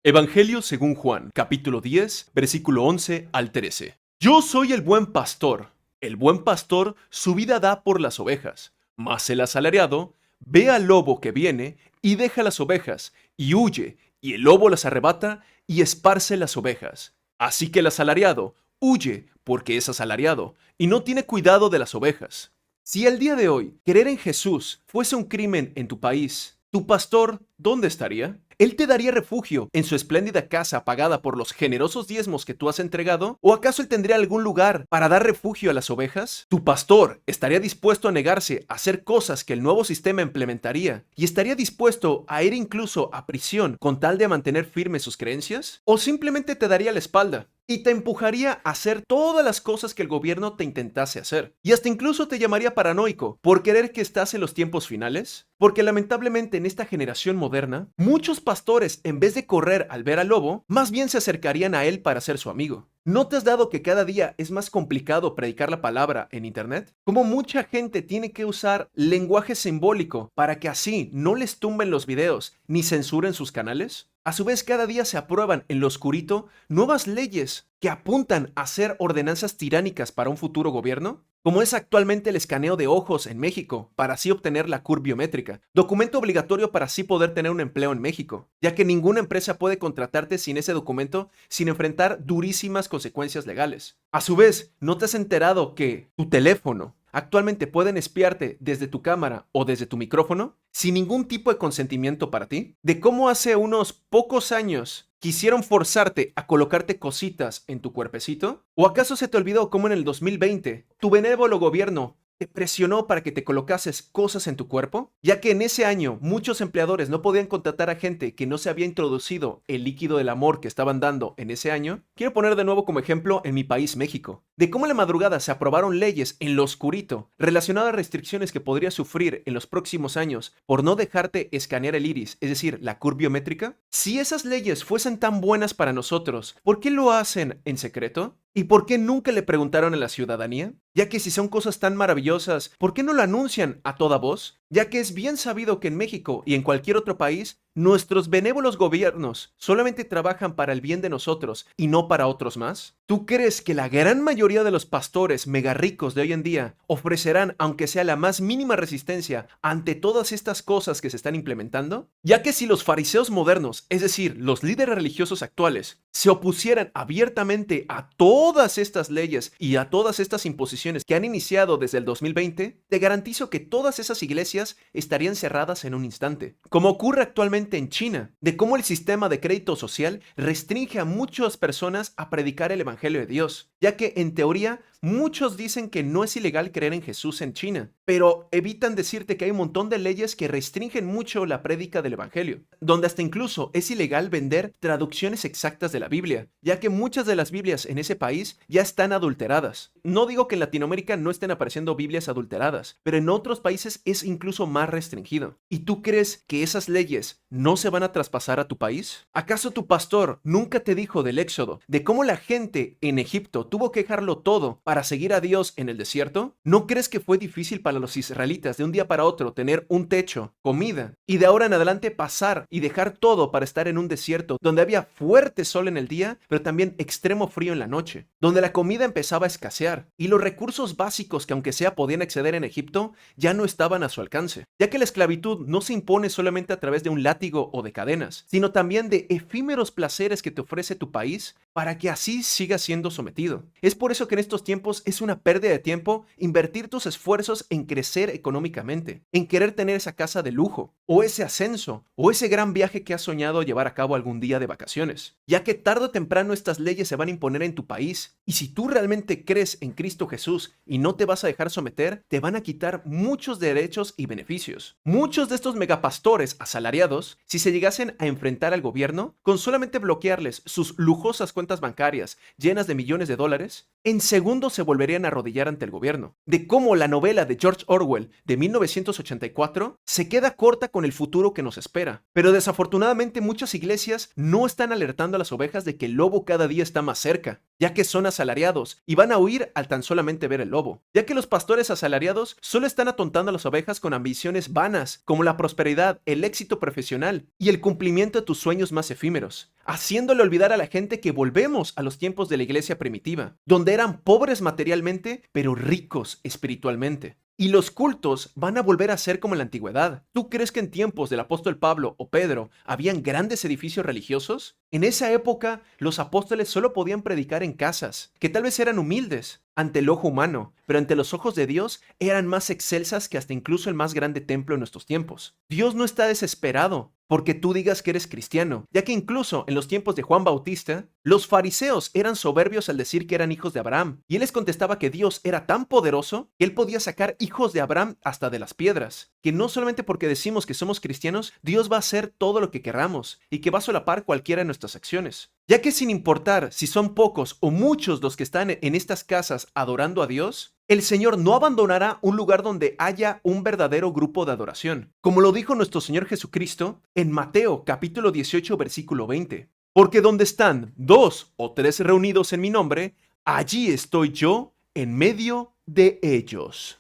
Evangelio según Juan, capítulo 10, versículo 11 al 13. Yo soy el buen pastor. El buen pastor su vida da por las ovejas, mas el asalariado ve al lobo que viene y deja las ovejas, y huye, y el lobo las arrebata y esparce las ovejas. Así que el asalariado huye porque es asalariado, y no tiene cuidado de las ovejas. Si el día de hoy creer en Jesús fuese un crimen en tu país, ¿tu pastor dónde estaría? ¿Él te daría refugio en su espléndida casa pagada por los generosos diezmos que tú has entregado? ¿O acaso él tendría algún lugar para dar refugio a las ovejas? ¿Tu pastor estaría dispuesto a negarse a hacer cosas que el nuevo sistema implementaría y estaría dispuesto a ir incluso a prisión con tal de mantener firmes sus creencias? ¿O simplemente te daría la espalda y te empujaría a hacer todas las cosas que el gobierno te intentase hacer? Y hasta incluso te llamaría paranoico por querer que estás en los tiempos finales. Porque lamentablemente en esta generación moderna, muchos pastores, en vez de correr al ver al lobo, más bien se acercarían a él para ser su amigo. ¿No te has dado que cada día es más complicado predicar la palabra en internet? Como mucha gente tiene que usar lenguaje simbólico para que así no les tumben los videos ni censuren sus canales. A su vez, cada día se aprueban en lo oscurito nuevas leyes que apuntan a ser ordenanzas tiránicas para un futuro gobierno, como es actualmente el escaneo de ojos en México, para así obtener la CUR biométrica, documento obligatorio para así poder tener un empleo en México, ya que ninguna empresa puede contratarte sin ese documento sin enfrentar durísimas consecuencias legales. A su vez, ¿no te has enterado que tu teléfono actualmente pueden espiarte desde tu cámara o desde tu micrófono sin ningún tipo de consentimiento para ti? ¿De cómo hace unos pocos años quisieron forzarte a colocarte cositas en tu cuerpecito? ¿O acaso se te olvidó cómo en el 2020 tu benévolo gobierno te presionó para que te colocases cosas en tu cuerpo? Ya que en ese año muchos empleadores no podían contratar a gente que no se había introducido el líquido del amor que estaban dando en ese año. Quiero poner de nuevo como ejemplo en mi país, México, de cómo en la madrugada se aprobaron leyes en lo oscurito relacionadas a restricciones que podrías sufrir en los próximos años por no dejarte escanear el iris, es decir, la CUR biométrica. Si esas leyes fuesen tan buenas para nosotros, ¿por qué lo hacen en secreto? ¿Y por qué nunca le preguntaron a la ciudadanía? Ya que si son cosas tan maravillosas, ¿por qué no lo anuncian a toda voz? Ya que es bien sabido que en México y en cualquier otro país, nuestros benévolos gobiernos solamente trabajan para el bien de nosotros y no para otros más. ¿Tú crees que la gran mayoría de los pastores mega ricos de hoy en día ofrecerán, aunque sea la más mínima resistencia, ante todas estas cosas que se están implementando? Ya que si los fariseos modernos, es decir, los líderes religiosos actuales, se opusieran abiertamente a todas estas leyes y a todas estas imposiciones que han iniciado desde el 2020, te garantizo que todas esas iglesias estarían cerradas en un instante. Como ocurre actualmente en China, de cómo el sistema de crédito social restringe a muchas personas a predicar el evangelio de Dios, ya que en teoría muchos dicen que no es ilegal creer en Jesús en China, pero evitan decirte que hay un montón de leyes que restringen mucho la prédica del evangelio, donde hasta incluso es ilegal vender traducciones exactas de la Biblia, ya que muchas de las Biblias en ese país ya están adulteradas. No digo que en Latinoamérica no estén apareciendo Biblias adulteradas, pero en otros países es incluso más restringido. ¿Y tú crees que esas leyes no se van a traspasar a tu país? ¿Acaso tu pastor nunca te dijo del Éxodo, de cómo la gente en Egipto tuvo que dejarlo todo para seguir a Dios en el desierto? ¿No crees que fue difícil para los israelitas de un día para otro tener un techo, comida, y de ahora en adelante pasar y dejar todo para estar en un desierto donde había fuerte sol en el día, pero también extremo frío en la noche, donde la comida empezaba a escasear y los recursos básicos que aunque sea podían acceder en Egipto ya no estaban a su alcance, ya que la esclavitud no se impone solamente a través de un látigo o de cadenas, sino también de efímeros placeres que te ofrece tu país para que así sigas siendo sometido? Es por eso que en estos tiempos es una pérdida de tiempo invertir tus esfuerzos en crecer económicamente, en querer tener esa casa de lujo, o ese ascenso, o ese gran viaje que has soñado llevar a cabo algún día de vacaciones, ya que tarde o temprano estas leyes se van a imponer en tu país, y si tú realmente crees en Cristo Jesús y no te vas a dejar someter, te van a quitar muchos derechos y beneficios. Muchos de estos megapastores asalariados, si se llegasen a enfrentar al gobierno, con solamente bloquearles sus lujosas cuentas bancarias llenas de millones de dólares, en segundos se volverían a arrodillar ante el gobierno. De cómo la novela de George Orwell de 1984 se queda corta con el futuro que nos espera. Pero desafortunadamente muchas iglesias no están alertando a las ovejas de que el lobo cada día está más cerca. ya que son asalariados y van a huir al tan solamente ver el lobo, ya que los pastores asalariados solo están atontando a las ovejas con ambiciones vanas, como la prosperidad, el éxito profesional y el cumplimiento de tus sueños más efímeros, haciéndole olvidar a la gente que volvemos a los tiempos de la iglesia primitiva, donde eran pobres materialmente, pero ricos espiritualmente. Y los cultos van a volver a ser como en la antigüedad. ¿Tú crees que en tiempos del apóstol Pablo o Pedro habían grandes edificios religiosos? En esa época, los apóstoles solo podían predicar en casas, que tal vez eran humildes ante el ojo humano, pero ante los ojos de Dios eran más excelsas que hasta incluso el más grande templo en nuestros tiempos. Dios no está desesperado porque tú digas que eres cristiano, ya que incluso en los tiempos de Juan Bautista, los fariseos eran soberbios al decir que eran hijos de Abraham, y él les contestaba que Dios era tan poderoso que él podía sacar hijos de Abraham hasta de las piedras, que no solamente porque decimos que somos cristianos, Dios va a hacer todo lo que querramos, y que va a solapar cualquiera de nuestras acciones. Ya que sin importar si son pocos o muchos los que están en estas casas adorando a Dios, el Señor no abandonará un lugar donde haya un verdadero grupo de adoración, como lo dijo nuestro Señor Jesucristo en Mateo capítulo 18 versículo 20. Porque donde están 2 o 3 reunidos en mi nombre, allí estoy yo en medio de ellos.